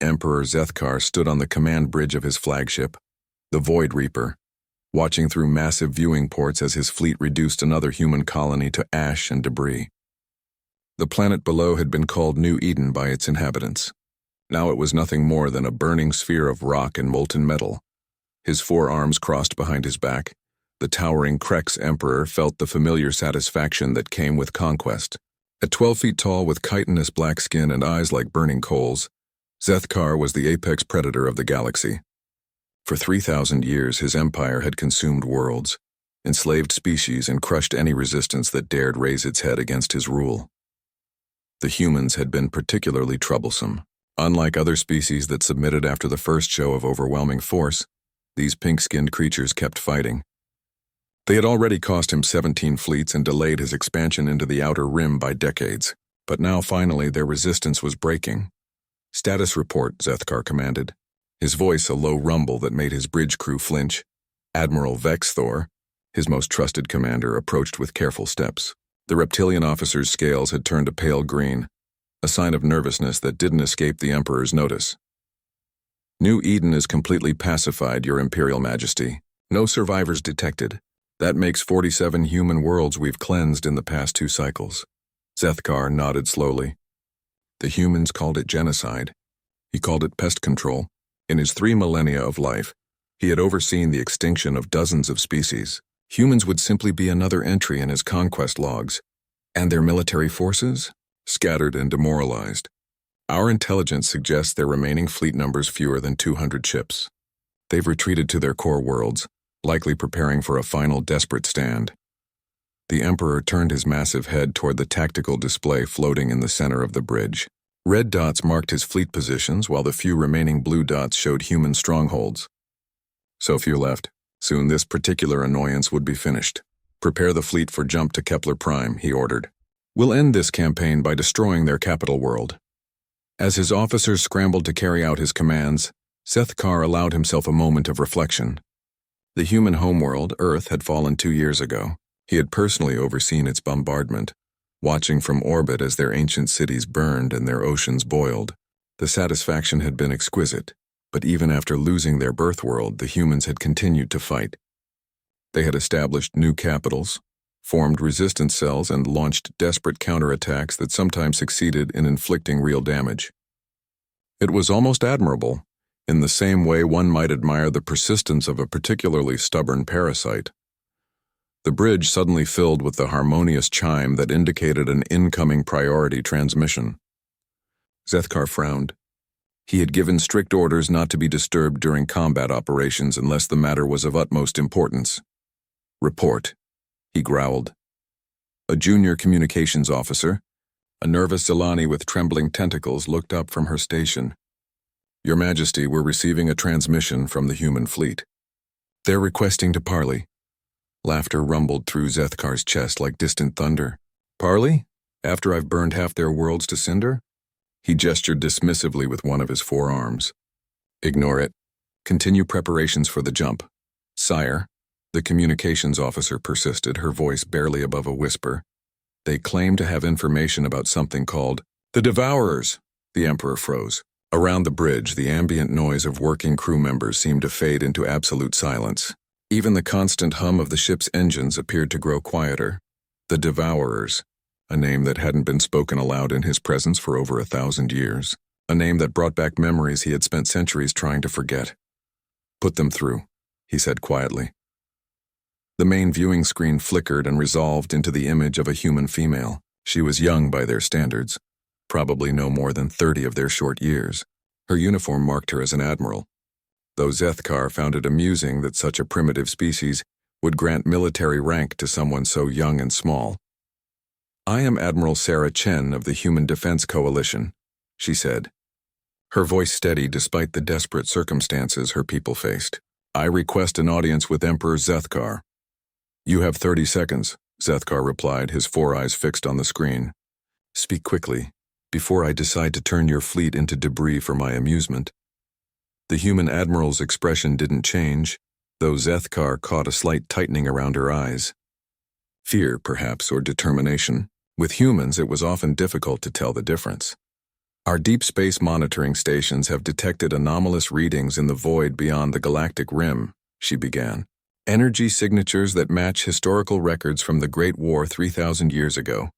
Emperor Zethkar stood on the command bridge of his flagship, the Void Reaper, watching through massive viewing ports as his fleet reduced another human colony to ash and debris. The planet below had been called New Eden by its inhabitants. Now it was nothing more than a burning sphere of rock and molten metal. His 4 arms crossed behind his back, the towering Krex Emperor felt the familiar satisfaction that came with conquest. At 12 feet tall with chitinous black skin and eyes like burning coals, Zethkar was the apex predator of the galaxy. For 3,000 years his empire had consumed worlds, enslaved species, and crushed any resistance that dared raise its head against his rule. The humans had been particularly troublesome. Unlike other species that submitted after the first show of overwhelming force, these pink-skinned creatures kept fighting. They had already cost him 17 fleets and delayed his expansion into the outer rim by decades, but now finally their resistance was breaking. "Status report," Zethkar commanded, his voice a low rumble that made his bridge crew flinch. Admiral Vexthor, his most trusted commander, approached with careful steps. The reptilian officer's scales had turned a pale green, a sign of nervousness that didn't escape the Emperor's notice. "New Eden is completely pacified, Your Imperial Majesty. No survivors detected. That makes 47 human worlds we've cleansed in the past 2 cycles." Zethkar nodded slowly. The humans called it genocide. He called it pest control. In his 3 millennia of life, he had overseen the extinction of dozens of species. Humans would simply be another entry in his conquest logs. And their military forces? Scattered and demoralized. Our intelligence suggests their remaining fleet numbers fewer than 200 ships. They've retreated to their core worlds, likely preparing for a final desperate stand. The Emperor turned his massive head toward the tactical display floating in the center of the bridge. Red dots marked his fleet positions, while the few remaining blue dots showed human strongholds. So few left. Soon this particular annoyance would be finished. "Prepare the fleet for jump to Kepler Prime," he ordered. "We'll end this campaign by destroying their capital world." As his officers scrambled to carry out his commands, Zethkar allowed himself a moment of reflection. The human homeworld, Earth, had fallen 2 years ago. He had personally overseen its bombardment, watching from orbit as their ancient cities burned and their oceans boiled. The satisfaction had been exquisite, but even after losing their birth world, the humans had continued to fight. They had established new capitals, formed resistance cells, and launched desperate counterattacks that sometimes succeeded in inflicting real damage. It was almost admirable, in the same way one might admire the persistence of a particularly stubborn parasite. The bridge suddenly filled with the harmonious chime that indicated an incoming priority transmission. Zethkar frowned. He had given strict orders not to be disturbed during combat operations unless the matter was of utmost importance. "Report," he growled. A junior communications officer, a nervous Zelani with trembling tentacles, looked up from her station. "Your Majesty, we're receiving a transmission from the human fleet. They're requesting to parley." Laughter rumbled through Zethkar's chest like distant thunder. "Parley? After I've burned half their worlds to cinder?" He gestured dismissively with one of his 4 arms. "Ignore it. Continue preparations for the jump." "Sire," the communications officer persisted, her voice barely above a whisper. "They claim to have information about something called the Devourers." The Emperor froze. Around the bridge, the ambient noise of working crew members seemed to fade into absolute silence. Even the constant hum of the ship's engines appeared to grow quieter. The Devourers, a name that hadn't been spoken aloud in his presence for over 1,000 years. A name that brought back memories he had spent centuries trying to forget. "Put them through," he said quietly. The main viewing screen flickered and resolved into the image of a human female. She was young by their standards, probably no more than 30 of their short years. Her uniform marked her as an admiral, though Zethkar found it amusing that such a primitive species would grant military rank to someone so young and small. "I am Admiral Sarah Chen of the Human Defense Coalition," she said, her voice steady despite the desperate circumstances her people faced. "I request an audience with Emperor Zethkar." "You have 30 seconds, Zethkar replied, his 4 eyes fixed on the screen. "Speak quickly, before I decide to turn your fleet into debris for my amusement." The human admiral's expression didn't change, though Zethkar caught a slight tightening around her eyes. Fear, perhaps, or determination. With humans, it was often difficult to tell the difference. Our deep space monitoring stations have detected anomalous readings in the void beyond the galactic rim, she began. Energy signatures that match historical records from the Great War 3,000 years ago.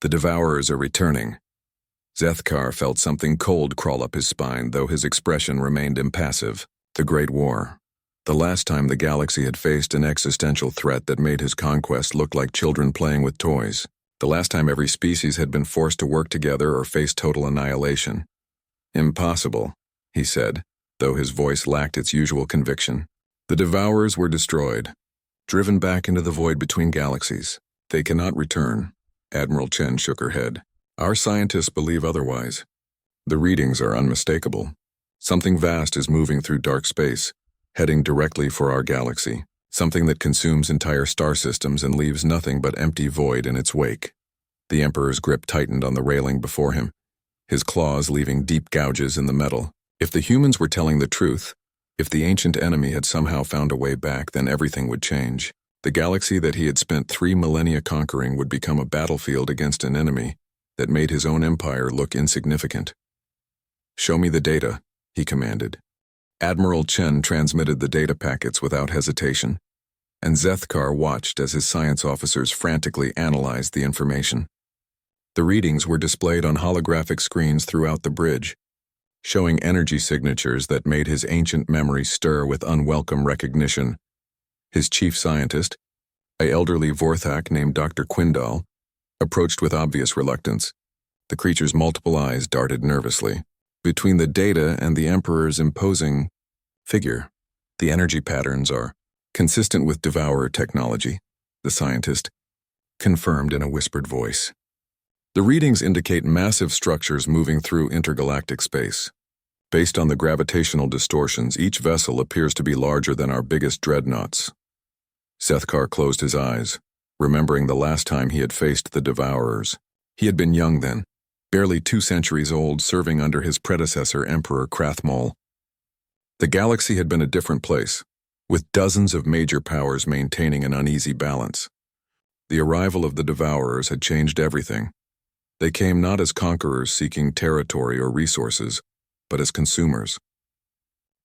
The Devourers are returning. Zethkar felt something cold crawl up his spine, though his expression remained impassive. The Great War. The last time the galaxy had faced an existential threat that made his conquest look like children playing with toys. The last time every species had been forced to work together or face total annihilation. Impossible, he said, though his voice lacked its usual conviction. The Devourers were destroyed, driven back into the void between galaxies. They cannot return. Admiral Chen shook her head. Our scientists believe otherwise. The readings are unmistakable. Something vast is moving through dark space, heading directly for our galaxy. Something that consumes entire star systems and leaves nothing but empty void in its wake. The Emperor's grip tightened on the railing before him, his claws leaving deep gouges in the metal. If the humans were telling the truth, if the ancient enemy had somehow found a way back, then everything would change. The galaxy that he had spent 3 millennia conquering would become a battlefield against an enemy that made his own empire look insignificant. "Show me the data," he commanded. Admiral Chen transmitted the data packets without hesitation, and Zethkar watched as his science officers frantically analyzed the information. The readings were displayed on holographic screens throughout the bridge, showing energy signatures that made his ancient memory stir with unwelcome recognition. His chief scientist, an elderly Vorthak named Dr. Quindal, approached with obvious reluctance. The creature's multiple eyes darted nervously. Between the data and the Emperor's imposing figure, the energy patterns are consistent with Devourer technology, the scientist confirmed in a whispered voice. The readings indicate massive structures moving through intergalactic space. Based on the gravitational distortions, each vessel appears to be larger than our biggest dreadnoughts. Zethkar closed his eyes, remembering the last time he had faced the Devourers. He had been young then, barely 2 centuries old, serving under his predecessor, Emperor Krathmol. The galaxy had been a different place, with dozens of major powers maintaining an uneasy balance. The arrival of the Devourers had changed everything. They came not as conquerors seeking territory or resources, but as consumers.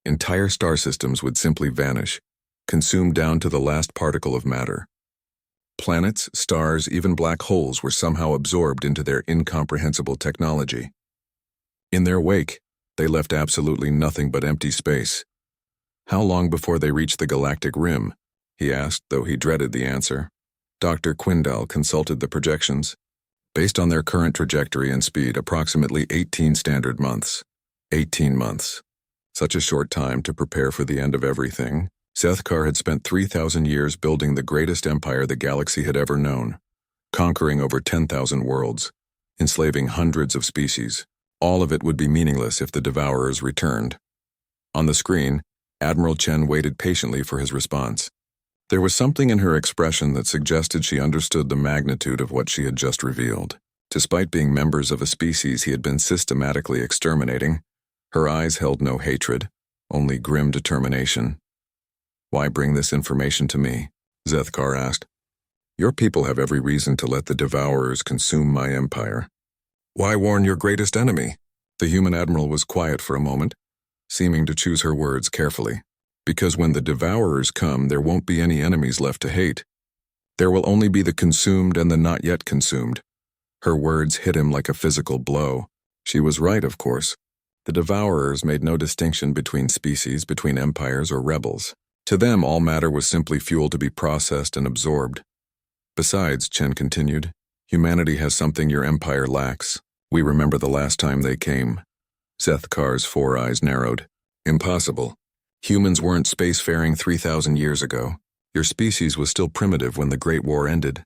Entire star systems would simply vanish, consumed down to the last particle of matter. Planets, stars, even black holes were somehow absorbed into their incomprehensible technology. In their wake, they left absolutely nothing but empty space. How long before they reached the galactic rim? He asked, though he dreaded the answer. Dr. Quindal consulted the projections. Based on their current trajectory and speed, approximately 18 standard months. 18 months. Such a short time to prepare for the end of everything. Zethkar had spent 3,000 years building the greatest empire the galaxy had ever known, conquering over 10,000 worlds, enslaving hundreds of species. All of it would be meaningless if the Devourers returned. On the screen, Admiral Chen waited patiently for his response. There was something in her expression that suggested she understood the magnitude of what she had just revealed. Despite being members of a species he had been systematically exterminating, her eyes held no hatred, only grim determination. "Why bring this information to me?" Zethkar asked. "Your people have every reason to let the Devourers consume my empire. Why warn your greatest enemy?" The human admiral was quiet for a moment, seeming to choose her words carefully. "Because when the Devourers come, there won't be any enemies left to hate. There will only be the consumed and the not yet consumed." Her words hit him like a physical blow. She was right, of course. The Devourers made no distinction between species, between empires or rebels. To them, all matter was simply fuel to be processed and absorbed. "Besides," Chen continued, "humanity has something your empire lacks. We remember the last time they came." Zethkar's 4 eyes narrowed. "Impossible. Humans weren't spacefaring 3,000 years ago. Your species was still primitive when the Great War ended."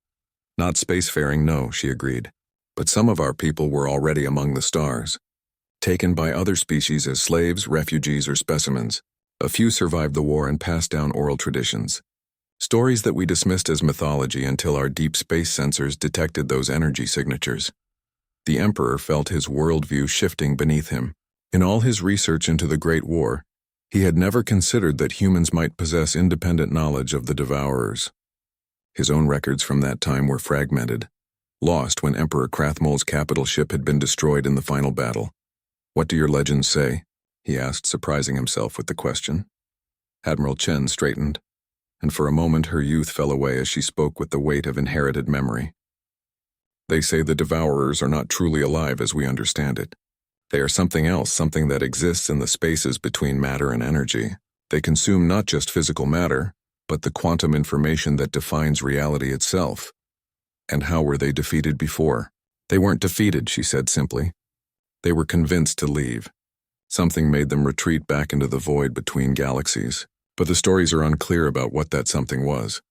"Not spacefaring, no," she agreed. "But some of our people were already among the stars, taken by other species as slaves, refugees, or specimens. A few survived the war and passed down oral traditions. Stories that we dismissed as mythology until our deep space sensors detected those energy signatures." The Emperor felt his worldview shifting beneath him. In all his research into the Great War, he had never considered that humans might possess independent knowledge of the Devourers. His own records from that time were fragmented. lost when Emperor Krathmol's capital ship had been destroyed in the final battle. "What do your legends say?" he asked, surprising himself with the question. Admiral Chen straightened, and for a moment her youth fell away as she spoke with the weight of inherited memory. "They say the Devourers are not truly alive as we understand it. They are something else, something that exists in the spaces between matter and energy. They consume not just physical matter, but the quantum information that defines reality itself." "And how were they defeated before?" "They weren't defeated," she said simply. "They were convinced to leave. Something made them retreat back into the void between galaxies. But the stories are unclear about what that something was."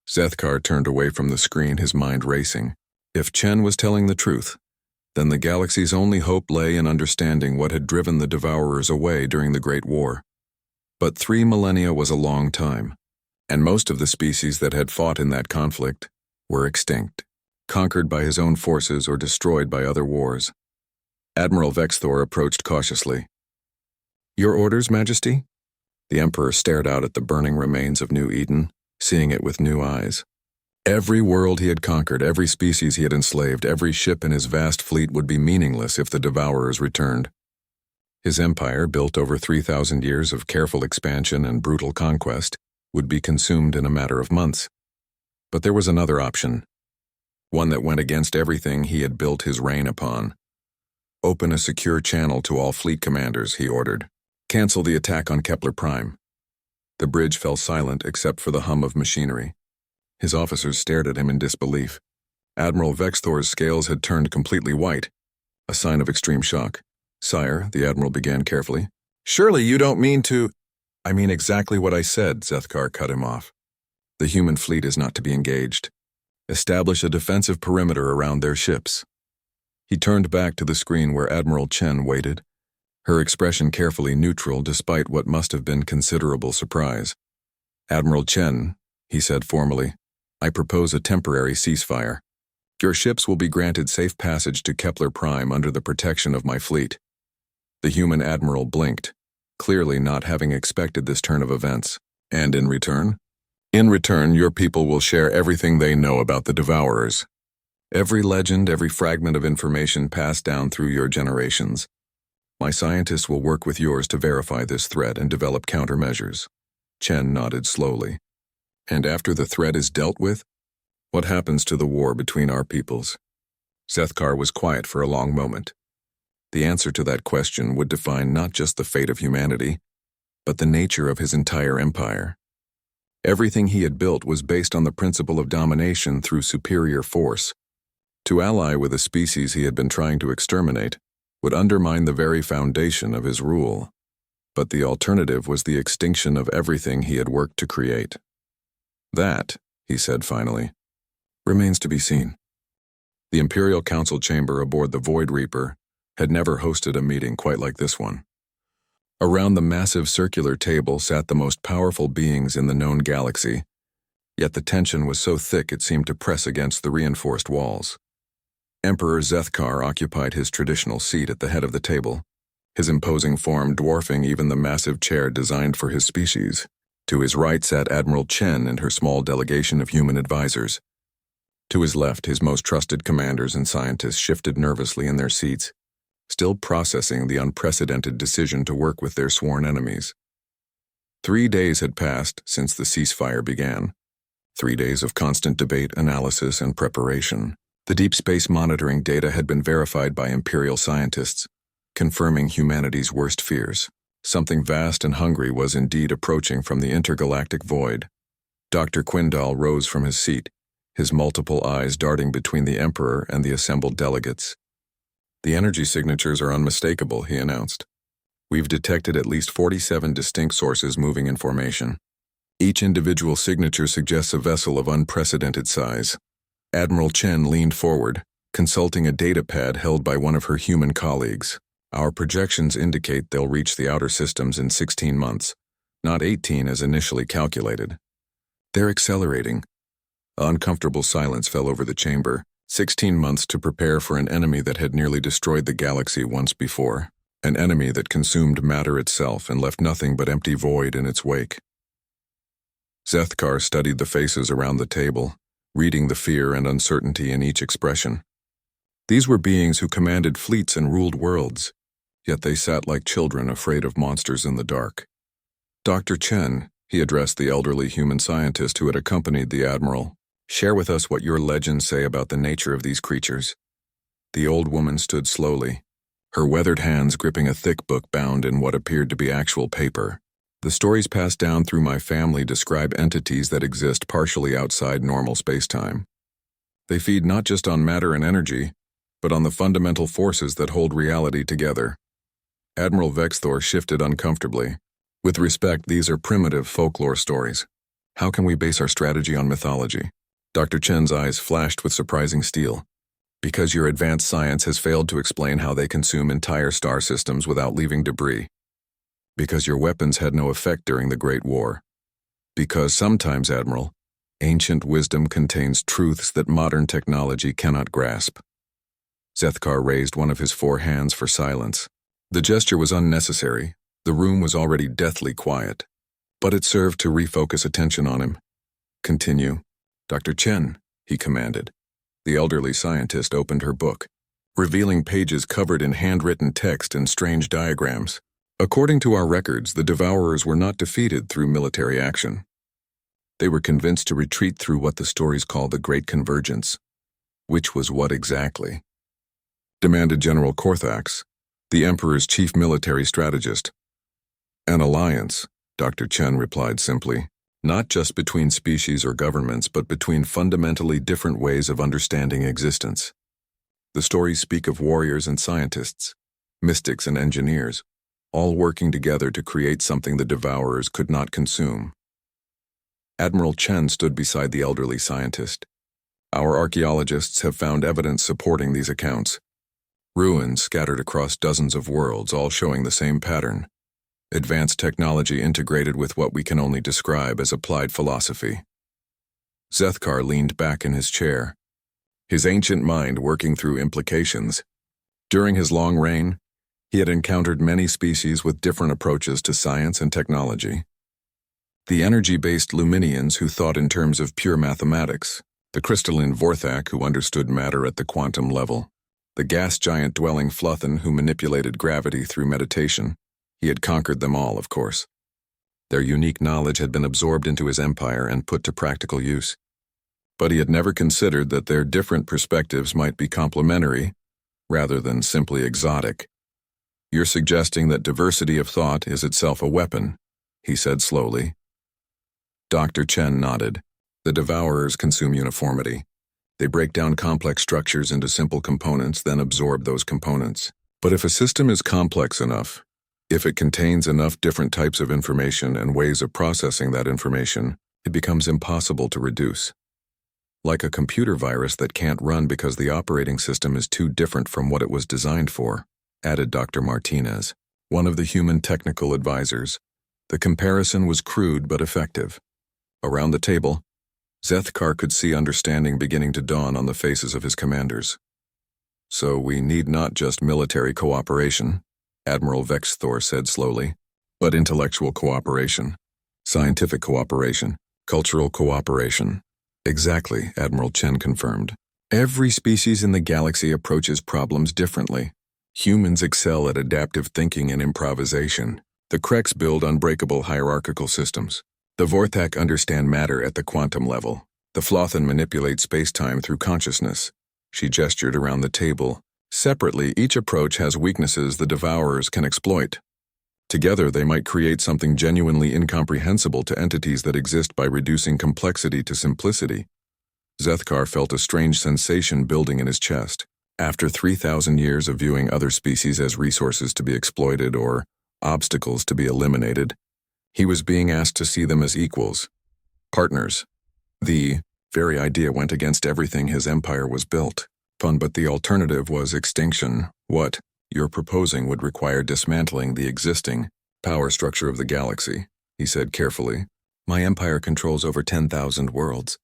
Zethkar turned away from the screen, his mind racing. If Chen was telling the truth, then the galaxy's only hope lay in understanding what had driven the Devourers away during the Great War. But 3 millennia was a long time, and most of the species that had fought in that conflict were extinct, conquered by his own forces or destroyed by other wars. Admiral Vexthor approached cautiously. "Your orders, Majesty?" The Emperor stared out at the burning remains of New Eden, seeing it with new eyes. Every world he had conquered, every species he had enslaved, every ship in his vast fleet would be meaningless if the Devourers returned. His empire, built over 3,000 years of careful expansion and brutal conquest, would be consumed in a matter of months. But there was another option, one that went against everything he had built his reign upon. "Open a secure channel to all fleet commanders," he ordered. "Cancel the attack on Kepler Prime." The bridge fell silent except for the hum of machinery. His officers stared at him in disbelief. Admiral Vexthor's scales had turned completely white, a sign of extreme shock. "Sire," the Admiral began carefully. "Surely you don't mean to—" "I mean exactly what I said," Zethkar cut him off. "The human fleet is not to be engaged. Establish a defensive perimeter around their ships." He turned back to the screen where Admiral Chen waited, her expression carefully neutral despite what must have been considerable surprise. "Admiral Chen," he said formally, "I propose a temporary ceasefire. Your ships will be granted safe passage to Kepler Prime under the protection of my fleet." The human admiral blinked, clearly not having expected this turn of events. "And in return?" "In return, your people will share everything they know about the Devourers. Every legend, every fragment of information passed down through your generations. My scientists will work with yours to verify this threat and develop countermeasures." Chen nodded slowly. "And after the threat is dealt with, what happens to the war between our peoples?" Zethkar was quiet for a long moment. The answer to that question would define not just the fate of humanity, but the nature of his entire empire. Everything he had built was based on the principle of domination through superior force. To ally with a species he had been trying to exterminate would undermine the very foundation of his rule. But the alternative was the extinction of everything he had worked to create. "That," he said finally, "remains to be seen." The Imperial Council chamber aboard the Void Reaper had never hosted a meeting quite like this one. Around the massive circular table sat the most powerful beings in the known galaxy, yet the tension was so thick it seemed to press against the reinforced walls. Emperor Zethkar occupied his traditional seat at the head of the table, his imposing form dwarfing even the massive chair designed for his species. To his right sat Admiral Chen and her small delegation of human advisors. To his left, his most trusted commanders and scientists shifted nervously in their seats, still processing the unprecedented decision to work with their sworn enemies. 3 days had passed since the ceasefire began. 3 days of constant debate, analysis, and preparation. The deep space monitoring data had been verified by Imperial scientists, confirming humanity's worst fears. Something vast and hungry was indeed approaching from the intergalactic void. Dr. Quindal rose from his seat, his multiple eyes darting between the Emperor and the assembled delegates. "The energy signatures are unmistakable," he announced. "We've detected at least 47 distinct sources moving in formation. Each individual signature suggests a vessel of unprecedented size." Admiral Chen leaned forward, consulting a datapad held by one of her human colleagues. "Our projections indicate they'll reach the outer systems in 16 months, not 18 as initially calculated." "They're accelerating." Uncomfortable silence fell over the chamber. 16 months to prepare for an enemy that had nearly destroyed the galaxy once before. An enemy that consumed matter itself and left nothing but empty void in its wake. Zethkar studied the faces around the table, reading the fear and uncertainty in each expression. These were beings who commanded fleets and ruled worlds, yet they sat like children afraid of monsters in the dark. Dr. Chen, he addressed the elderly human scientist who had accompanied the admiral, share with us what your legends say about the nature of these creatures. The old woman stood slowly, her weathered hands gripping a thick book bound in what appeared to be actual paper. The stories passed down through my family describe entities that exist partially outside normal spacetime. They feed not just on matter and energy, but on the fundamental forces that hold reality together. Admiral Vexthor shifted uncomfortably. With respect, these are primitive folklore stories. How can we base our strategy on mythology? Dr. Chen's eyes flashed with surprising steel. Because your advanced science has failed to explain how they consume entire star systems without leaving debris. Because your weapons had no effect during the Great War. Because sometimes, Admiral, ancient wisdom contains truths that modern technology cannot grasp. Zethkar raised one of his 4 hands for silence. The gesture was unnecessary. The room was already deathly quiet. But it served to refocus attention on him. Continue. Dr. Chen, he commanded. The elderly scientist opened her book, revealing pages covered in handwritten text and strange diagrams. According to our records, the Devourers were not defeated through military action. They were convinced to retreat through what the stories call the Great Convergence. Which was what exactly? Demanded General Korthax, the Emperor's chief military strategist. An alliance, Dr. Chen replied simply, not just between species or governments, but between fundamentally different ways of understanding existence. The stories speak of warriors and scientists, mystics and engineers, all working together to create something the Devourers could not consume. Admiral Chen stood beside the elderly scientist. Our archaeologists have found evidence supporting these accounts. Ruins scattered across dozens of worlds, all showing the same pattern. Advanced technology integrated with what we can only describe as applied philosophy. Zethkar leaned back in his chair, his ancient mind working through implications. During his long reign, he had encountered many species with different approaches to science and technology. The energy-based Luminians who thought in terms of pure mathematics, the crystalline Vorthak who understood matter at the quantum level, the gas giant dwelling Fluthan who manipulated gravity through meditation. He had conquered them all, of course. Their unique knowledge had been absorbed into his empire and put to practical use. But he had never considered that their different perspectives might be complementary, rather than simply exotic. You're suggesting that diversity of thought is itself a weapon, he said slowly. Dr. Chen nodded. The Devourers consume uniformity. They break down complex structures into simple components, then absorb those components. But if a system is complex enough, if it contains enough different types of information and ways of processing that information, it becomes impossible to reduce. Like a computer virus that can't run because the operating system is too different from what it was designed for, added Dr. Martinez, one of the human technical advisors. The comparison was crude but effective. Around the table, Zethkar could see understanding beginning to dawn on the faces of his commanders. So we need not just military cooperation, Admiral Vexthor said slowly, but intellectual cooperation, scientific cooperation, cultural cooperation. Exactly, Admiral Chen confirmed. Every species in the galaxy approaches problems differently. Humans excel at adaptive thinking and improvisation. The Kreks build unbreakable hierarchical systems. The Vorthak understand matter at the quantum level. The Flothan manipulate space-time through consciousness. She gestured around the table. Separately, each approach has weaknesses the Devourers can exploit. Together, they might create something genuinely incomprehensible to entities that exist by reducing complexity to simplicity. Zethkar felt a strange sensation building in his chest. After 3,000 years of viewing other species as resources to be exploited or obstacles to be eliminated, he was being asked to see them as equals, partners. The very idea went against everything his empire was built upon, but the alternative was extinction. What you're proposing would require dismantling the existing power structure of the galaxy, he said carefully. My empire controls over 10,000 worlds.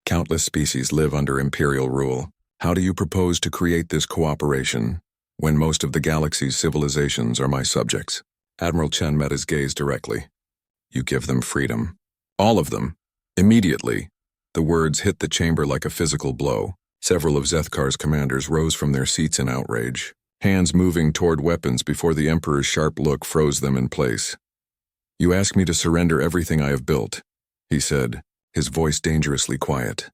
Countless species live under imperial rule. How do you propose to create this cooperation when most of the galaxy's civilizations are my subjects? Admiral Chen met his gaze directly. You give them freedom. All of them. Immediately. The words hit the chamber like a physical blow. Several of Zethkar's commanders rose from their seats in outrage, hands moving toward weapons before the Emperor's sharp look froze them in place. "You ask me to surrender everything I have built," he said, his voice dangerously quiet.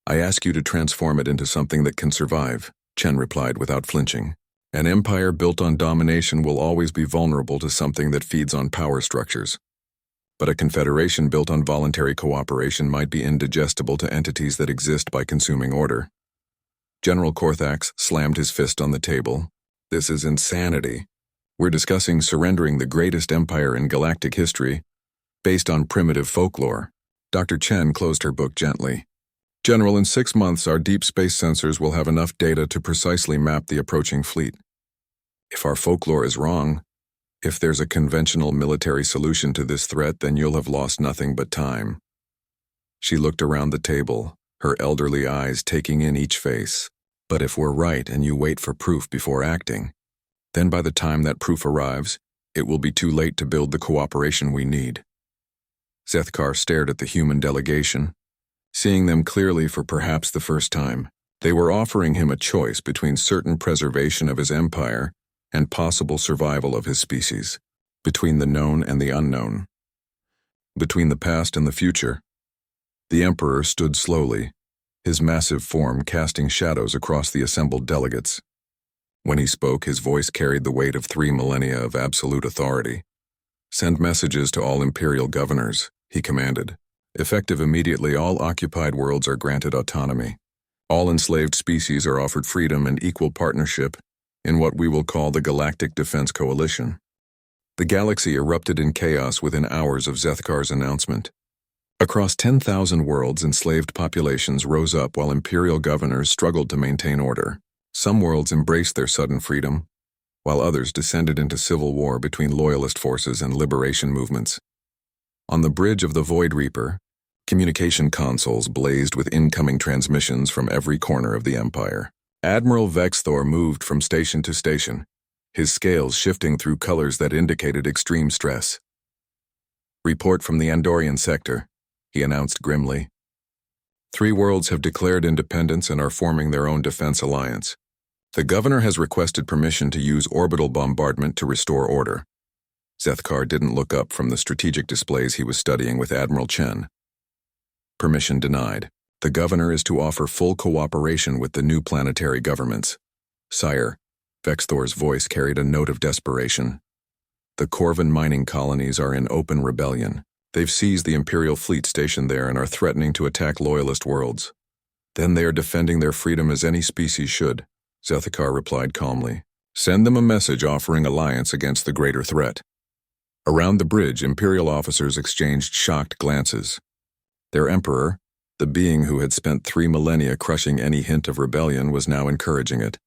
"I ask you to transform it into something that can survive," Chen replied without flinching. "An empire built on domination will always be vulnerable to something that feeds on power structures. But a confederation built on voluntary cooperation might be indigestible to entities that exist by consuming order." General Korthax slammed his fist on the table. "This is insanity. We're discussing surrendering the greatest empire in galactic history, based on primitive folklore." Dr. Chen closed her book gently. "General, in 6 months our deep space sensors will have enough data to precisely map the approaching fleet. If our folklore is wrong, if there's a conventional military solution to this threat, then you'll have lost nothing but time." She looked around the table, her elderly eyes taking in each face. "But if we're right and you wait for proof before acting, then by the time that proof arrives, it will be too late to build the cooperation we need." Zethkar stared at the human delegation, seeing them clearly for perhaps the first time. They were offering him a choice between certain preservation of his empire and possible survival of his species, between the known and the unknown, between the past and the future. The Emperor stood slowly, his massive form casting shadows across the assembled delegates. When he spoke, his voice carried the weight of 3 millennia of absolute authority. "Send messages to all imperial governors," he commanded. "Effective immediately, all occupied worlds are granted autonomy. All enslaved species are offered freedom and equal partnership in what we will call the Galactic Defense Coalition." The galaxy erupted in chaos within hours of Zethkar's announcement. Across 10,000 worlds, enslaved populations rose up while imperial governors struggled to maintain order. Some worlds embraced their sudden freedom, while others descended into civil war between loyalist forces and liberation movements. On the bridge of the Void Reaper, communication consoles blazed with incoming transmissions from every corner of the Empire. Admiral Vexthor moved from station to station, his scales shifting through colors that indicated extreme stress. "Report from the Andorian sector," he announced grimly. 3 worlds have declared independence and are forming their own defense alliance. The governor has requested permission to use orbital bombardment to restore order. Zethkar didn't look up from the strategic displays he was studying with Admiral Chen. "Permission denied. The governor is to offer full cooperation with the new planetary governments." "Sire," Vexthor's voice carried a note of desperation. "The Corvin mining colonies are in open rebellion. They've seized the Imperial fleet stationed there and are threatening to attack loyalist worlds. Then they are defending their freedom as any species should," Zethkar replied calmly. "Send them a message offering alliance against the greater threat." Around the bridge, Imperial officers exchanged shocked glances. Their emperor, the being who had spent 3 millennia crushing any hint of rebellion, was now encouraging it.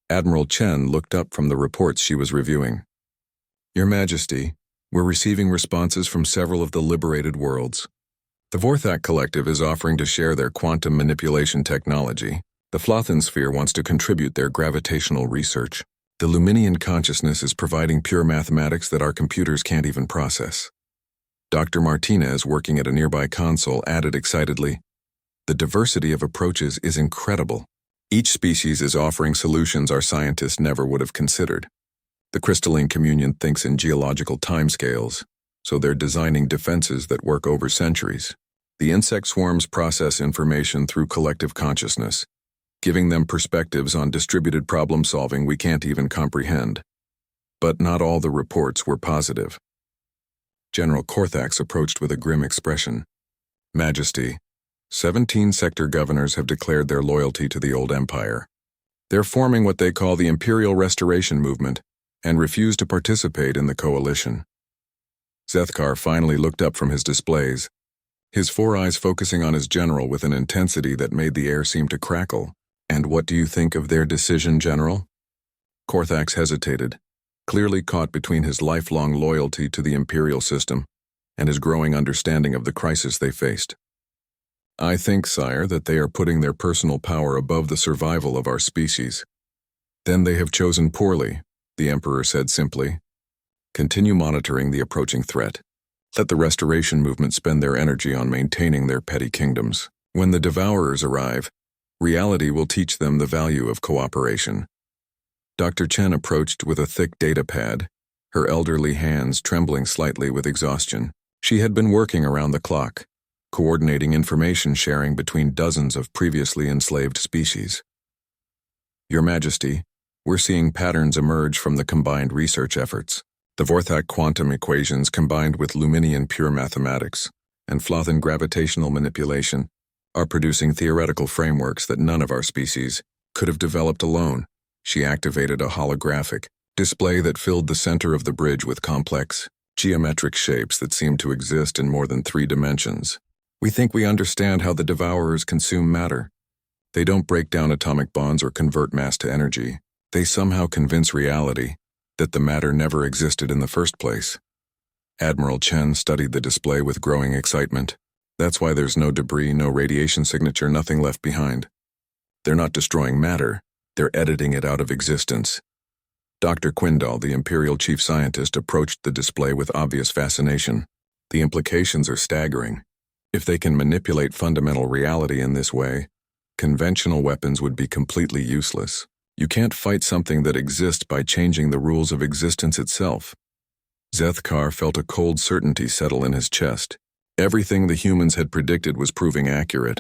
Admiral Chen looked up from the reports she was reviewing. "Your Majesty, we're receiving responses from several of the liberated worlds. The Vorthak Collective is offering to share their quantum manipulation technology. The Flothensphere wants to contribute their gravitational research. The Luminian consciousness is providing pure mathematics that our computers can't even process." Dr. Martinez, working at a nearby console, added excitedly, "The diversity of approaches is incredible. Each species is offering solutions our scientists never would have considered. The crystalline communion thinks in geological timescales, so they're designing defenses that work over centuries. The insect swarms process information through collective consciousness, giving them perspectives on distributed problem-solving we can't even comprehend." But not all the reports were positive. General Korthax approached with a grim expression. "Majesty, 17 sector governors have declared their loyalty to the old empire. They're forming what they call the Imperial Restoration Movement and refuse to participate in the coalition." Zethkar finally looked up from his displays, his 4 eyes focusing on his general with an intensity that made the air seem to crackle. "And what do you think of their decision, General?" Korthax hesitated, clearly caught between his lifelong loyalty to the Imperial system and his growing understanding of the crisis they faced. "I think, sire, that they are putting their personal power above the survival of our species." "Then they have chosen poorly," the Emperor said simply. "Continue monitoring the approaching threat. Let the restoration movement spend their energy on maintaining their petty kingdoms. When the Devourers arrive, reality will teach them the value of cooperation. Dr. Chen approached with a thick data pad, her elderly hands trembling slightly with exhaustion. She had been working around the clock, coordinating information sharing between dozens of previously enslaved species. Your Majesty, we're seeing patterns emerge from the combined research efforts. The Vorthak quantum equations combined with Luminian pure mathematics and Flothan gravitational manipulation are producing theoretical frameworks that none of our species could have developed alone. She activated a holographic display that filled the center of the bridge with complex, geometric shapes that seemed to exist in more than 3 dimensions. We think we understand how the Devourers consume matter. They don't break down atomic bonds or convert mass to energy. They somehow convince reality that the matter never existed in the first place. Admiral Chen studied the display with growing excitement. That's why there's no debris, no radiation signature, nothing left behind. They're not destroying matter, they're editing it out of existence. Dr. Quindall, the Imperial Chief Scientist, approached the display with obvious fascination. The implications are staggering. If they can manipulate fundamental reality in this way, conventional weapons would be completely useless. You can't fight something that exists by changing the rules of existence itself. Zethkar felt a cold certainty settle in his chest. Everything the humans had predicted was proving accurate.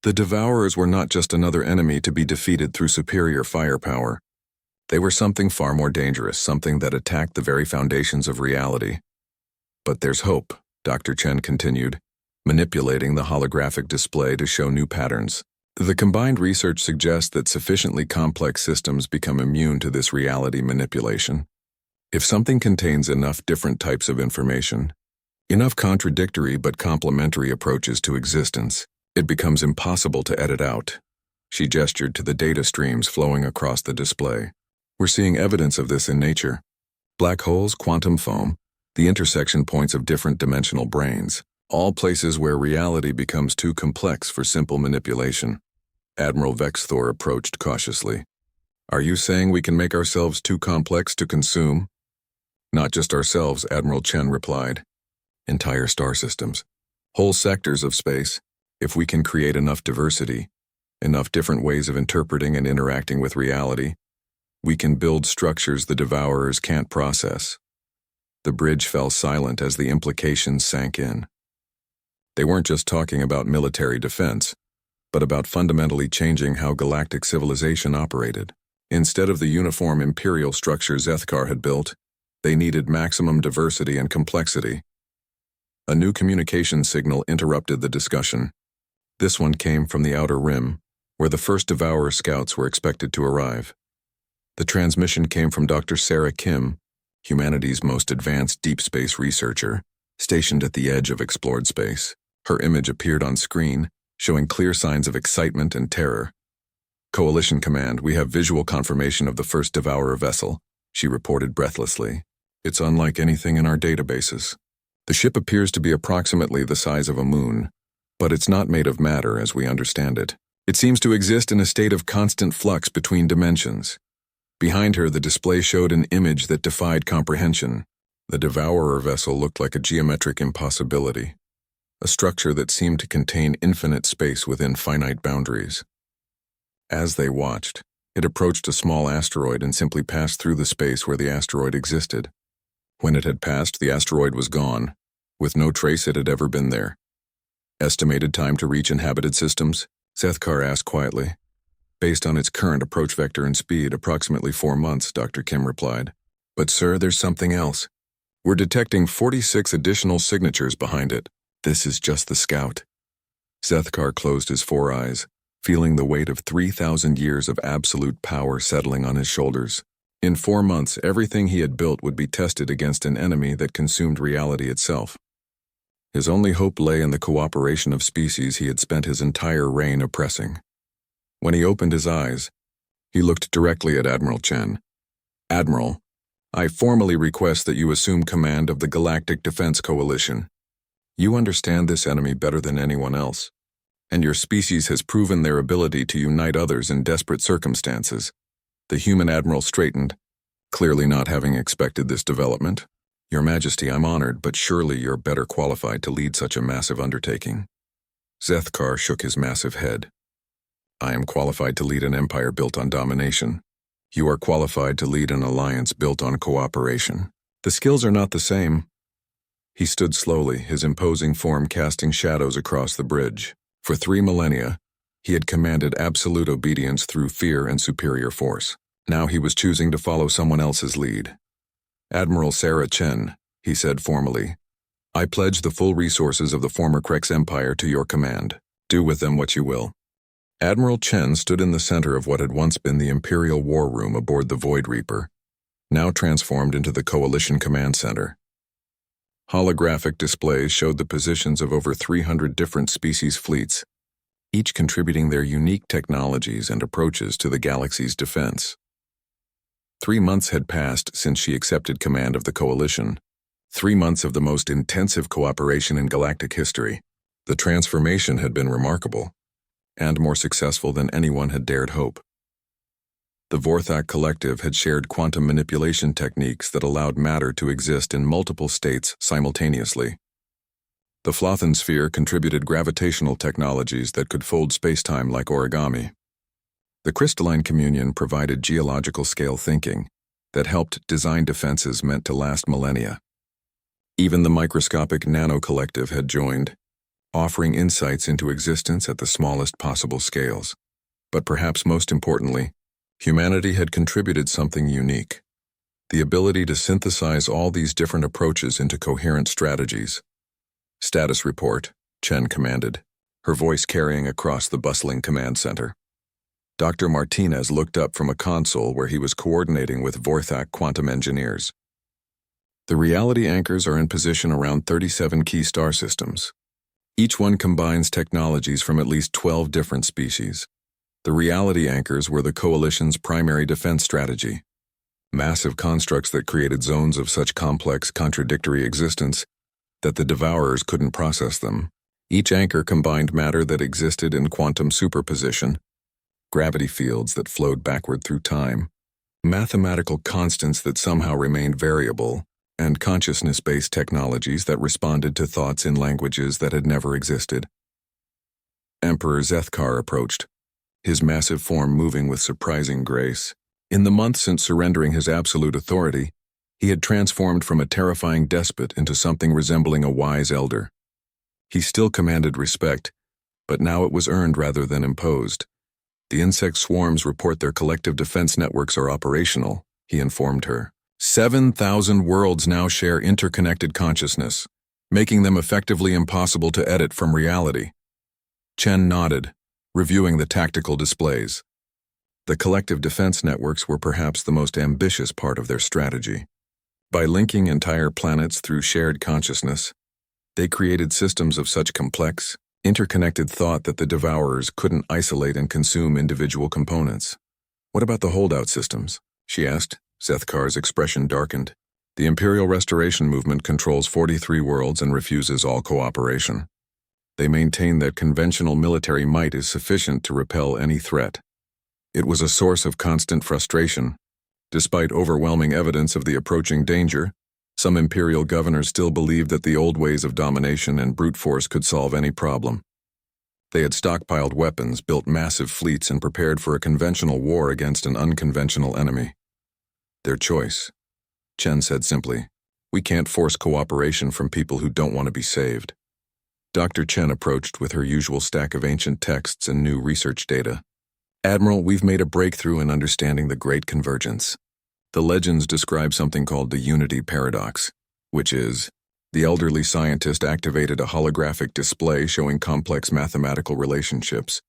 The Devourers were not just another enemy to be defeated through superior firepower. They were something far more dangerous, something that attacked the very foundations of reality. But there's hope, Dr. Chen continued, manipulating the holographic display to show new patterns. The combined research suggests that sufficiently complex systems become immune to this reality manipulation. If something contains enough different types of information, enough contradictory but complementary approaches to existence, it becomes impossible to edit out. She gestured to the data streams flowing across the display. We're seeing evidence of this in nature. Black holes, quantum foam, the intersection points of different dimensional brains, all places where reality becomes too complex for simple manipulation. Admiral Vexthor approached cautiously. Are you saying we can make ourselves too complex to consume? Not just ourselves, Admiral Chen replied. Entire star systems, whole sectors of space. If we can create enough diversity, enough different ways of interpreting and interacting with reality, we can build structures the Devourers can't process. The bridge fell silent as the implications sank in. They weren't just talking about military defense, but about fundamentally changing how galactic civilization operated. Instead of the uniform imperial structure Zethkar had built, they needed maximum diversity and complexity. A new communication signal interrupted the discussion. This one came from the Outer Rim, where the first Devourer scouts were expected to arrive. The transmission came from Dr. Sarah Kim, humanity's most advanced deep space researcher, stationed at the edge of explored space. Her image appeared on screen, showing clear signs of excitement and terror. Coalition Command, we have visual confirmation of the first Devourer vessel, she reported breathlessly. It's unlike anything in our databases. The ship appears to be approximately the size of a moon, but it's not made of matter as we understand it. It seems to exist in a state of constant flux between dimensions. Behind her, the display showed an image that defied comprehension. The Devourer vessel looked like a geometric impossibility, a structure that seemed to contain infinite space within finite boundaries. As they watched, it approached a small asteroid and simply passed through the space where the asteroid existed. When it had passed, the asteroid was gone, with no trace it had ever been there. Estimated time to reach inhabited systems? Zethkar asked quietly. Based on its current approach vector and speed, approximately 4 months, Dr. Kim replied. But sir, there's something else. We're detecting 46 additional signatures behind it. This is just the scout. Zethkar closed his 4 eyes, feeling the weight of 3,000 years of absolute power settling on his shoulders. In 4 months, everything he had built would be tested against an enemy that consumed reality itself. His only hope lay in the cooperation of species he had spent his entire reign oppressing. When he opened his eyes, he looked directly at Admiral Chen. Admiral, I formally request that you assume command of the Galactic Defense Coalition. You understand this enemy better than anyone else, and your species has proven their ability to unite others in desperate circumstances. The human admiral straightened, clearly not having expected this development. Your Majesty, I'm honored, but surely you're better qualified to lead such a massive undertaking. Zethkar shook his massive head. I am qualified to lead an empire built on domination. You are qualified to lead an alliance built on cooperation. The skills are not the same. He stood slowly, his imposing form casting shadows across the bridge. For 3 millennia, he had commanded absolute obedience through fear and superior force. Now he was choosing to follow someone else's lead. Admiral Sarah Chen, he said formally, I pledge the full resources of the former Krex Empire to your command. Do with them what you will. Admiral Chen stood in the center of what had once been the Imperial War Room aboard the Void Reaper, now transformed into the Coalition Command Center. Holographic displays showed the positions of over 300 different species fleets, each contributing their unique technologies and approaches to the galaxy's defense. 3 months had passed since she accepted command of the Coalition, 3 months of the most intensive cooperation in galactic history. The transformation had been remarkable, and more successful than anyone had dared hope. The Vorthak Collective had shared quantum manipulation techniques that allowed matter to exist in multiple states simultaneously. The Flothan Sphere contributed gravitational technologies that could fold spacetime like origami. The Crystalline Communion provided geological scale thinking that helped design defenses meant to last millennia. Even the microscopic Nano Collective had joined, offering insights into existence at the smallest possible scales. But perhaps most importantly, humanity had contributed something unique: the ability to synthesize all these different approaches into coherent strategies. Status report, Chen commanded, her voice carrying across the bustling command center. Dr. Martinez looked up from a console where he was coordinating with Vorthak quantum engineers. The reality anchors are in position around 37 key star systems. Each one combines technologies from at least 12 different species. The reality anchors were the Coalition's primary defense strategy. Massive constructs that created zones of such complex, contradictory existence that the Devourers couldn't process them. Each anchor combined matter that existed in quantum superposition, gravity fields that flowed backward through time, mathematical constants that somehow remained variable, and consciousness-based technologies that responded to thoughts in languages that had never existed. Emperor Zethkar approached, his massive form moving with surprising grace. In the months since surrendering his absolute authority, he had transformed from a terrifying despot into something resembling a wise elder. He still commanded respect, but now it was earned rather than imposed. The insect swarms report their collective defense networks are operational, he informed her. 7,000 worlds now share interconnected consciousness, making them effectively impossible to edit from reality. Chen nodded, reviewing the tactical displays. The collective defense networks were perhaps the most ambitious part of their strategy. By linking entire planets through shared consciousness, they created systems of such complex, interconnected thought that the Devourers couldn't isolate and consume individual components. What about the holdout systems? She asked. Zethkar's expression darkened. The Imperial Restoration Movement controls 43 worlds and refuses all cooperation. They maintain that conventional military might is sufficient to repel any threat. It was a source of constant frustration. Despite overwhelming evidence of the approaching danger, some Imperial governors still believed that the old ways of domination and brute force could solve any problem. They had stockpiled weapons, built massive fleets, and prepared for a conventional war against an unconventional enemy. Their choice, Chen said simply. We can't force cooperation from people who don't want to be saved. Dr. Chen approached with her usual stack of ancient texts and new research data. Admiral, we've made a breakthrough in understanding the Great Convergence. The legends describe something called the Unity Paradox, which is, the elderly scientist activated a holographic display showing complex mathematical relationships.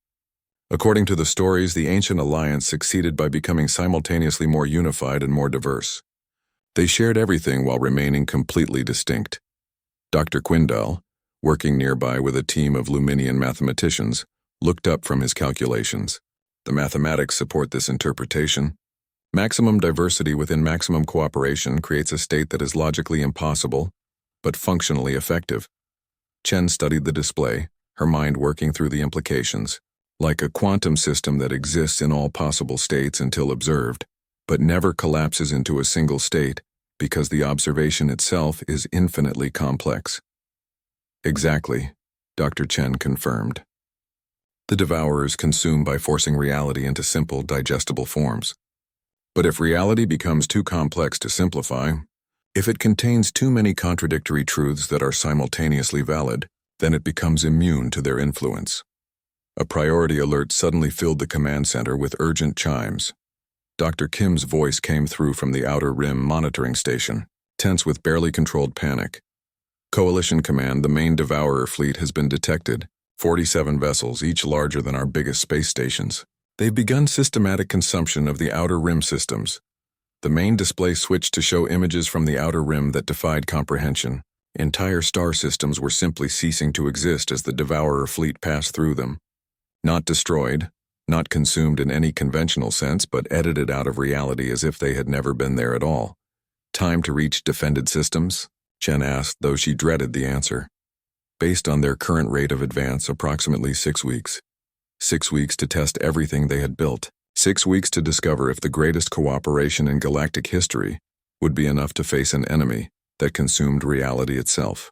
According to the stories, the ancient alliance succeeded by becoming simultaneously more unified and more diverse. They shared everything while remaining completely distinct. Dr. Quindal, working nearby with a team of Luminian mathematicians, looked up from his calculations. The mathematics support this interpretation. Maximum diversity within maximum cooperation creates a state that is logically impossible, but functionally effective. Chen studied the display, her mind working through the implications. Like a quantum system that exists in all possible states until observed, but never collapses into a single state, because the observation itself is infinitely complex. Exactly, Dr. Chen confirmed. The devourers consume by forcing reality into simple, digestible forms. But if reality becomes too complex to simplify, if it contains too many contradictory truths that are simultaneously valid, then it becomes immune to their influence. A priority alert suddenly filled the command center with urgent chimes. Dr. Kim's voice came through from the Outer Rim monitoring station, tense with barely controlled panic. Coalition Command, the main Devourer fleet has been detected. 47 vessels, each larger than our biggest space stations. They've begun systematic consumption of the Outer Rim systems. The main display switched to show images from the Outer Rim that defied comprehension. Entire star systems were simply ceasing to exist as the Devourer fleet passed through them. Not destroyed, not consumed in any conventional sense, but edited out of reality as if they had never been there at all. Time to reach defended systems? Chen asked, though she dreaded the answer. Based on their current rate of advance, approximately 6 weeks. 6 weeks to test everything they had built. 6 weeks to discover if the greatest cooperation in galactic history would be enough to face an enemy that consumed reality itself.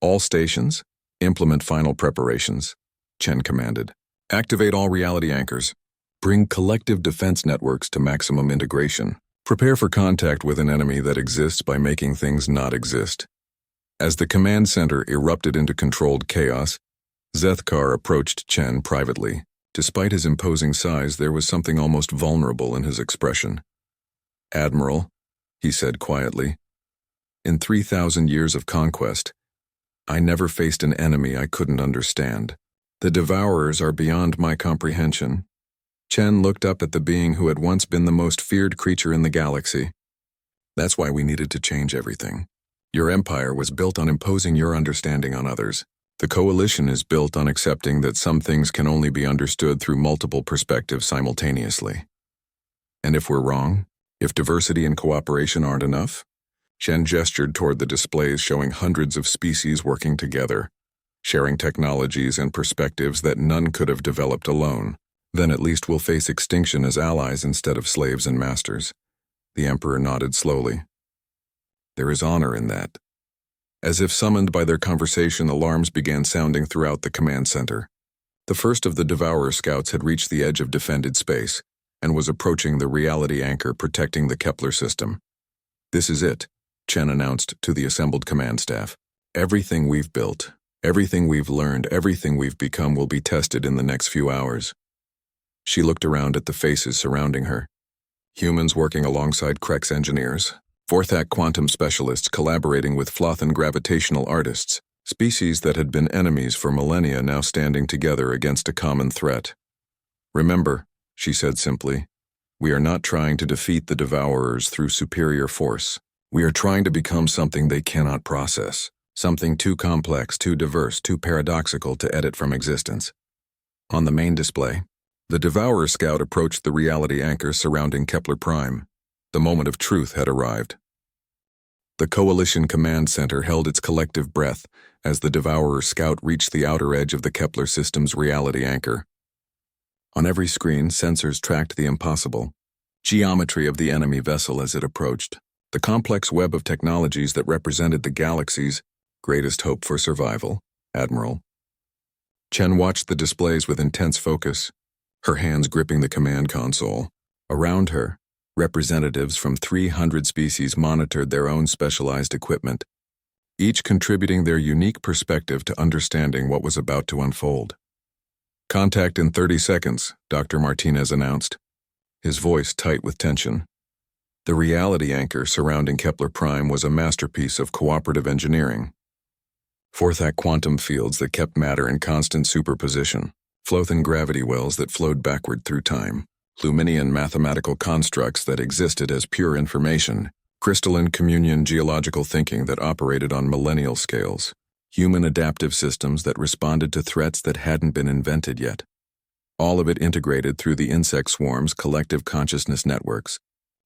All stations, implement final preparations, Chen commanded. Activate all reality anchors. Bring collective defense networks to maximum integration. Prepare for contact with an enemy that exists by making things not exist. As the command center erupted into controlled chaos, Zethkar approached Chen privately. Despite his imposing size, there was something almost vulnerable in his expression. "Admiral," he said quietly, "in 3,000 years of conquest, I never faced an enemy I couldn't understand. The Devourers are beyond my comprehension." Chen looked up at the being who had once been the most feared creature in the galaxy. "That's why we needed to change everything. Your empire was built on imposing your understanding on others. The coalition is built on accepting that some things can only be understood through multiple perspectives simultaneously. And if we're wrong, if diversity and cooperation aren't enough?" Chen gestured toward the displays showing hundreds of species working together, sharing technologies and perspectives that none could have developed alone. "Then at least we'll face extinction as allies instead of slaves and masters." The Emperor nodded slowly. "There is honor in that." As if summoned by their conversation, alarms began sounding throughout the command center. The first of the Devourer scouts had reached the edge of defended space and was approaching the reality anchor protecting the Kepler system. "This is it," Chen announced to the assembled command staff. "Everything we've built, everything we've learned, everything we've become will be tested in the next few hours." She looked around at the faces surrounding her. Humans working alongside Krex engineers, Vorthak quantum specialists collaborating with Flothan gravitational artists, species that had been enemies for millennia now standing together against a common threat. "Remember," she said simply, "we are not trying to defeat the Devourers through superior force. We are trying to become something they cannot process, something too complex, too diverse, too paradoxical to edit from existence." On the main display, the Devourer scout approached the reality anchor surrounding Kepler Prime. The moment of truth had arrived. The Coalition Command Center held its collective breath as the Devourer scout reached the outer edge of the Kepler system's reality anchor. On every screen, sensors tracked the impossible geometry of the enemy vessel as it approached, the complex web of technologies that represented the galaxy's greatest hope for survival, Admiral. Chen watched the displays with intense focus, her hands gripping the command console. Around her, representatives from 300 species monitored their own specialized equipment, each contributing their unique perspective to understanding what was about to unfold. "Contact in 30 seconds, Dr. Martinez announced, his voice tight with tension. The reality anchor surrounding Kepler Prime was a masterpiece of cooperative engineering. Vorthak quantum fields that kept matter in constant superposition, Flothan gravity wells that flowed backward through time, Luminian mathematical constructs that existed as pure information, crystalline communion geological thinking that operated on millennial scales, human adaptive systems that responded to threats that hadn't been invented yet. All of it integrated through the insect swarm's collective consciousness networks,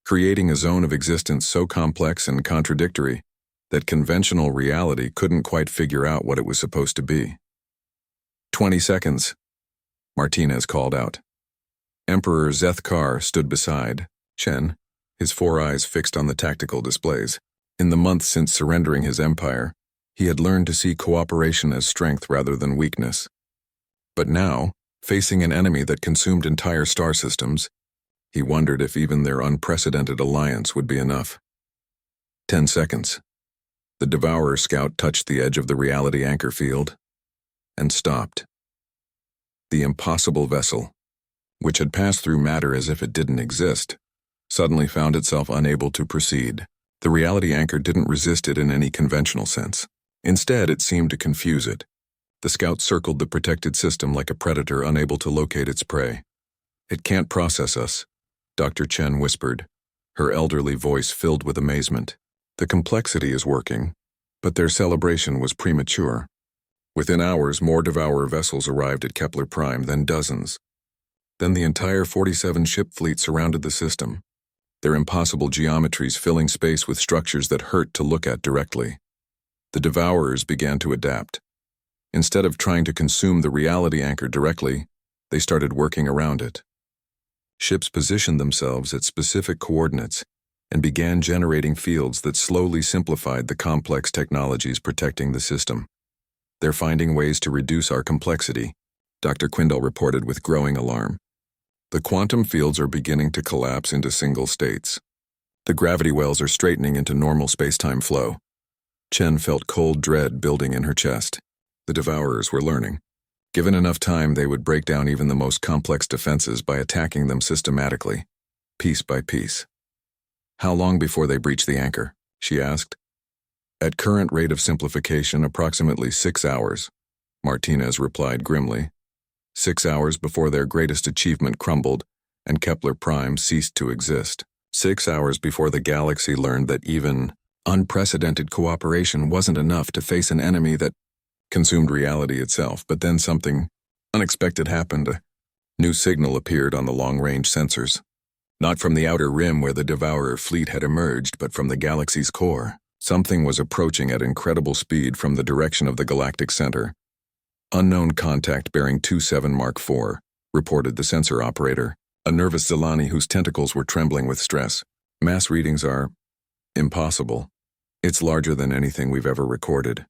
creating a zone of existence so complex and contradictory that conventional reality couldn't quite figure out what it was supposed to be. 20 seconds, Martinez called out. Emperor Zethkar stood beside Chen, his 4 eyes fixed on the tactical displays. In the months since surrendering his empire, he had learned to see cooperation as strength rather than weakness. But now, facing an enemy that consumed entire star systems, he wondered if even their unprecedented alliance would be enough. 10 seconds. The Devourer scout touched the edge of the reality anchor field and stopped. The impossible vessel, which had passed through matter as if it didn't exist, suddenly found itself unable to proceed. The reality anchor didn't resist it in any conventional sense. Instead, it seemed to confuse it. The scout circled the protected system like a predator unable to locate its prey. "It can't process us," Dr. Chen whispered, her elderly voice filled with amazement. "The complexity is working, but their celebration was premature." Within hours, more Devourer vessels arrived at Kepler Prime, then dozens. Then the entire 47-ship fleet surrounded the system, their impossible geometries filling space with structures that hurt to look at directly. The Devourers began to adapt. Instead of trying to consume the reality anchor directly, they started working around it. Ships positioned themselves at specific coordinates and began generating fields that slowly simplified the complex technologies protecting the system. "They're finding ways to reduce our complexity," Dr. Quindle reported with growing alarm. "The quantum fields are beginning to collapse into single states. The gravity wells are straightening into normal space-time flow." Chen felt cold dread building in her chest. The Devourers were learning. Given enough time, they would break down even the most complex defenses by attacking them systematically, piece by piece. "How long before they breach the anchor?" she asked. "At current rate of simplification, approximately 6 hours, Martinez replied grimly. 6 hours before their greatest achievement crumbled and Kepler Prime ceased to exist. 6 hours before the galaxy learned that even unprecedented cooperation wasn't enough to face an enemy that consumed reality itself. But then something unexpected happened. A new signal appeared on the long-range sensors. Not from the outer rim where the Devourer fleet had emerged, but from the galaxy's core. Something was approaching at incredible speed from the direction of the galactic center. "Unknown contact bearing 27 Mark IV, reported the sensor operator, a nervous Zelani whose tentacles were trembling with stress. "Mass readings are impossible. It's larger than anything we've ever recorded."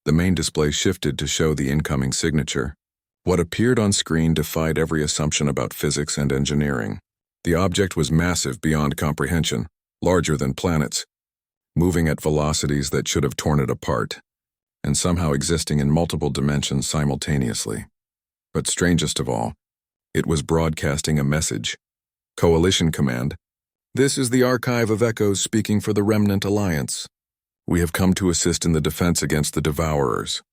The main display shifted to show the incoming signature. What appeared on screen defied every assumption about physics and engineering. The object was massive beyond comprehension, larger than planets, moving at velocities that should have torn it apart, and somehow existing in multiple dimensions simultaneously. But strangest of all, it was broadcasting a message. Coalition Command. "This is the Archive of Echoes speaking for the Remnant Alliance. We have come to assist in the defense against the Devourers."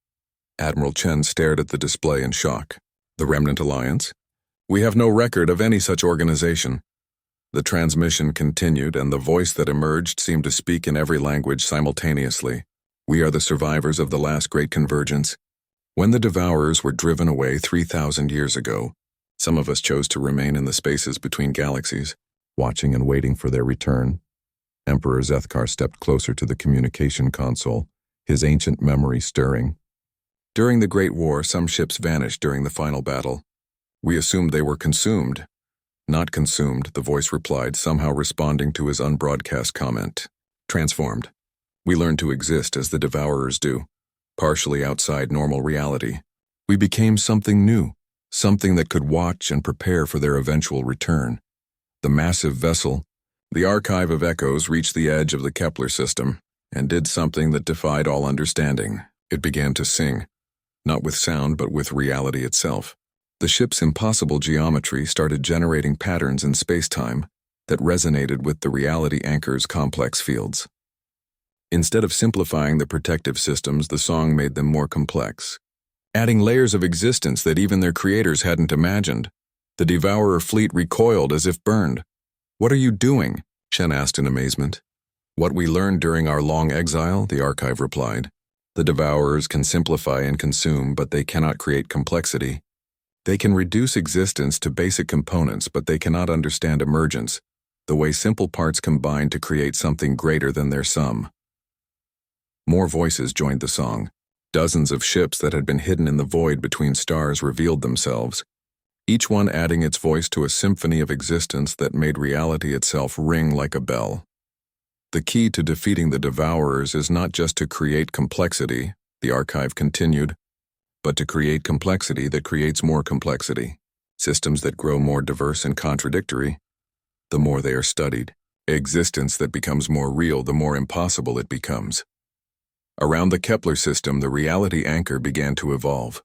Admiral Chen stared at the display in shock. "The Remnant Alliance? We have no record of any such organization." The transmission continued, and the voice that emerged seemed to speak in every language simultaneously. "We are the survivors of the last great convergence. When the Devourers were driven away 3,000 years ago, some of us chose to remain in the spaces between galaxies, watching and waiting for their return." Emperor Zethkar stepped closer to the communication console, his ancient memory stirring. "During the Great War, some ships vanished during the final battle. We assumed they were consumed." "Not consumed," the voice replied, somehow responding to his unbroadcast comment. "Transformed. We learned to exist as the Devourers do, partially outside normal reality. We became something new, something that could watch and prepare for their eventual return." The massive vessel, the Archive of Echoes, reached the edge of the Kepler system and did something that defied all understanding. It began to sing, not with sound but with reality itself. The ship's impossible geometry started generating patterns in space-time that resonated with the reality anchor's complex fields. Instead of simplifying the protective systems, the song made them more complex, adding layers of existence that even their creators hadn't imagined. The Devourer fleet recoiled as if burned. "What are you doing?" Chen asked in amazement. "What we learned during our long exile," the archive replied. "The Devourers can simplify and consume, but they cannot create complexity. They can reduce existence to basic components, but they cannot understand emergence, the way simple parts combine to create something greater than their sum." More voices joined the song. Dozens of ships that had been hidden in the void between stars revealed themselves, each one adding its voice to a symphony of existence that made reality itself ring like a bell. The key to defeating the Devourers is not just to create complexity, the archive continued, but to create complexity that creates more complexity. Systems that grow more diverse and contradictory, the more they are studied. Existence that becomes more real, the more impossible it becomes. Around the Kepler system, the reality anchor began to evolve.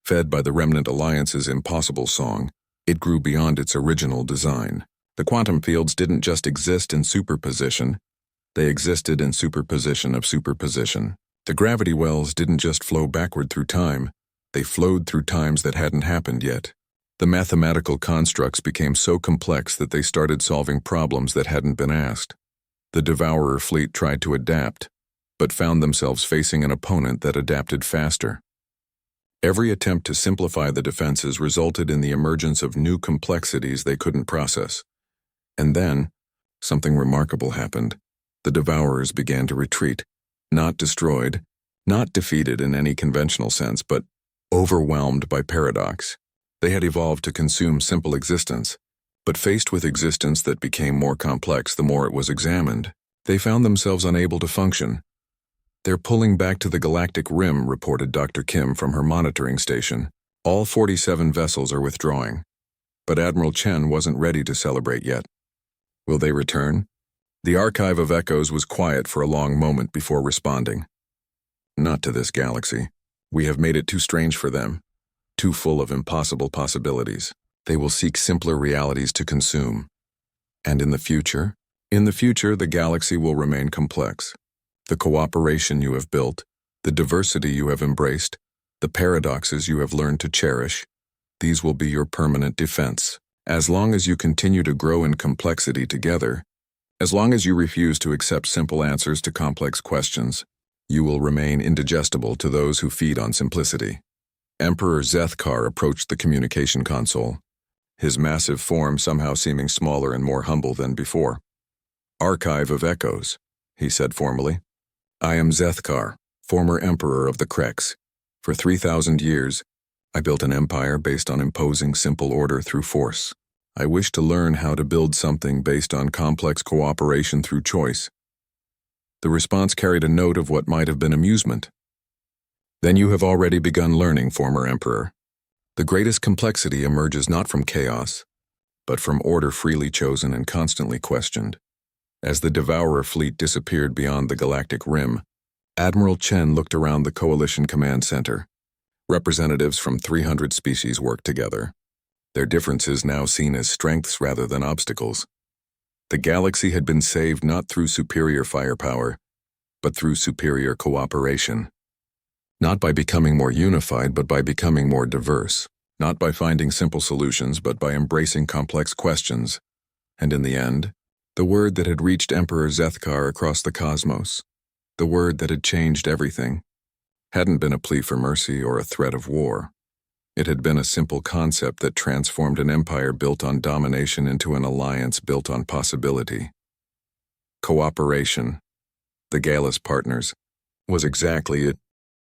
Fed by the Remnant Alliance's impossible song, it grew beyond its original design. The quantum fields didn't just exist in superposition, they existed in superposition of superposition. The gravity wells didn't just flow backward through time, they flowed through times that hadn't happened yet. The mathematical constructs became so complex that they started solving problems that hadn't been asked. The Devourer fleet tried to adapt, but found themselves facing an opponent that adapted faster. Every attempt to simplify the defenses resulted in the emergence of new complexities they couldn't process. And then, something remarkable happened. The Devourers began to retreat, not destroyed, not defeated in any conventional sense, but overwhelmed by paradox. They had evolved to consume simple existence, but faced with existence that became more complex the more it was examined, they found themselves unable to function. "They're pulling back to the galactic rim," reported Dr. Kim from her monitoring station. "All 47 vessels are withdrawing." But Admiral Chen wasn't ready to celebrate yet. Will they return? The Archive of Echoes was quiet for a long moment before responding. "Not to this galaxy. We have made it too strange for them. Too full of impossible possibilities. They will seek simpler realities to consume. And in the future? In the future, the galaxy will remain complex. The cooperation you have built, the diversity you have embraced, the paradoxes you have learned to cherish, these will be your permanent defense. As long as you continue to grow in complexity together, as long as you refuse to accept simple answers to complex questions, you will remain indigestible to those who feed on simplicity." Emperor Zethkar approached the communication console, his massive form somehow seeming smaller and more humble than before. "Archive of Echoes," he said formally. "I am Zethkar, former emperor of the Krex. For 3,000 years, I built an empire based on imposing simple order through force. I wish to learn how to build something based on complex cooperation through choice." The response carried a note of what might have been amusement. "Then you have already begun learning, former emperor. The greatest complexity emerges not from chaos, but from order freely chosen and constantly questioned." As the Devourer fleet disappeared beyond the galactic rim, Admiral Chen looked around the Coalition Command Center. Representatives from 300 species worked together, their differences now seen as strengths rather than obstacles. The galaxy had been saved not through superior firepower, but through superior cooperation. Not by becoming more unified, but by becoming more diverse. Not by finding simple solutions, but by embracing complex questions. And in the end, the word that had reached Emperor Zethkar across the cosmos, the word that had changed everything, hadn't been a plea for mercy or a threat of war. It had been a simple concept that transformed an empire built on domination into an alliance built on possibility. Cooperation, the Galus partners, was exactly it.